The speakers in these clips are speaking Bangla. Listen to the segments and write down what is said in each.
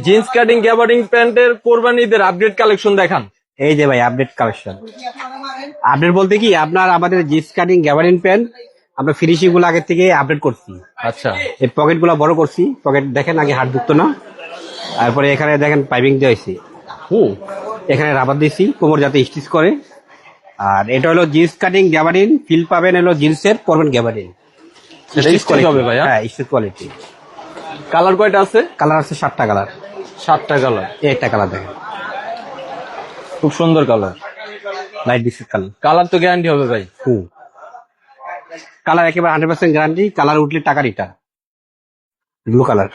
জিন্স কাটিং গ্যাবার্ডিং প্যান্টের কোরবানিদের আপডেট কালেকশন দেখান। এই যে ভাই আপডেট কালেকশন। আপডেট বলতে কি, আপনার আমাদের জিন্স কাটিং গ্যাবারিন প্যান্ট আমরা ফিনিশিং গুলো আগের থেকে আপডেট করছি। আচ্ছা, এই পকেট গুলো বড় করছি, পকেট দেখেন আগে হাত ঢুকতো না, তারপরে এখানে দেখেন পাইপিং দেওয়া হয়েছে। এখানে রাবার দিয়েছি কোমর যাতে স্টিচ করে। আর এটা হলো জিন্স কাটিং গ্যাবারিন, ফিল পাবেন হলো জিন্সের, পরবেন গ্যাবারিন। এটা stitch হবে ভাইয়া? হ্যাঁ, স্টিচ কোয়ালিটি। কালার কয়টা আছে? কালার আছে 7টা কালার। 7টা কালার। একটা কালার দেখেন, খুব সুন্দর colour. Light biscuit colour. Colour তো গ্যারান্টি হবে ভাই। কালার একেবারে 100% গ্যারান্টি। কালার উঠলে টাকা রিটার্ন। ব্লু কালার,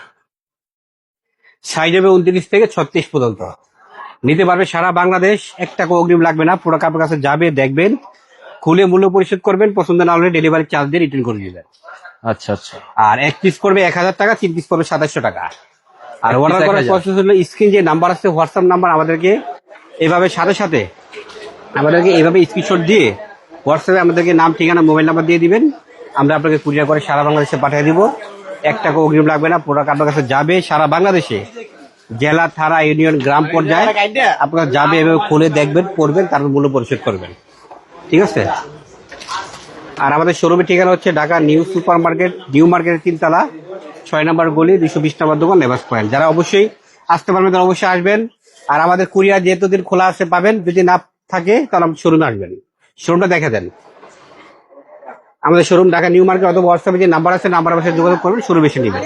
সাইজ হবে 29 থেকে 36 পর্যন্ত। নিতে পারবে সারা বাংলাদেশ, 1 টাকা অগ্রিম লাগবে না। পুরো আপনার কাছে যাবে, দেখবেন, খুলে মূল্য পরিশোধ করবেন, পছন্দ না হলে ডেলিভারি চার্জ দিয়ে রিটার্ন করে দিবেন। আচ্ছা আচ্ছা, আর 1 পিস পড়বে 1000 টাকা, 3 পিস পড়বে 2700 টাকা। আর এক piece অর্ডার করার 1000 প্রসেস হলো, স্ক্রিন যে নাম্বার আছে, হোয়াটসঅ্যাপ নাম্বার, আমাদেরকে এভাবে সাথে সাথে আমাদেরকে এইভাবে স্ক্রিনশট দিয়ে হোয়াটসঅ্যাপে আমাদেরকে নাম, ঠিকানা, মোবাইল নাম্বার দিয়ে দিবেন। আমরা আপনাকে কুরিয়ার করে সারা বাংলাদেশে পাঠিয়ে দিব। 1 টাকা অগ্রিম লাগবে না। প্রোডাক্ট আপনার কাছে যাবে সারা বাংলাদেশে, জেলা, থানা, ইউনিয়ন, গ্রাম পর্যায়ে আপনার যাবে। এভাবে খুলে দেখবেন, পড়বেন, তারপর মূল্য পরিশোধ করবেন। ঠিক আছে? আর আমাদের শোরুমের ঠিকানা হচ্ছে Dhaka new super market, new মার্কেটের 3 তলা, 6 নম্বর গলি, 220 নম্বর দোকান, লেবাস পয়েন্ট। যারা অবশ্যই আসতে পারবেন তারা অবশ্যই আসবেন। আর আমাদের কুরিয়ার যেহেতু দিন খোলা আছে পাবেন, যদি না থাকে তাহলে শোরুমে আসবেন, শোরুমটা দেখে দেন। আমাদের শোরুম ঢাকা নিউ মার্কেট, অথবা হোয়াটসঅ্যাপে যে নাম্বার আছে, নাম্বার যোগাযোগ করবেন, শোরুম এসে নেবেন।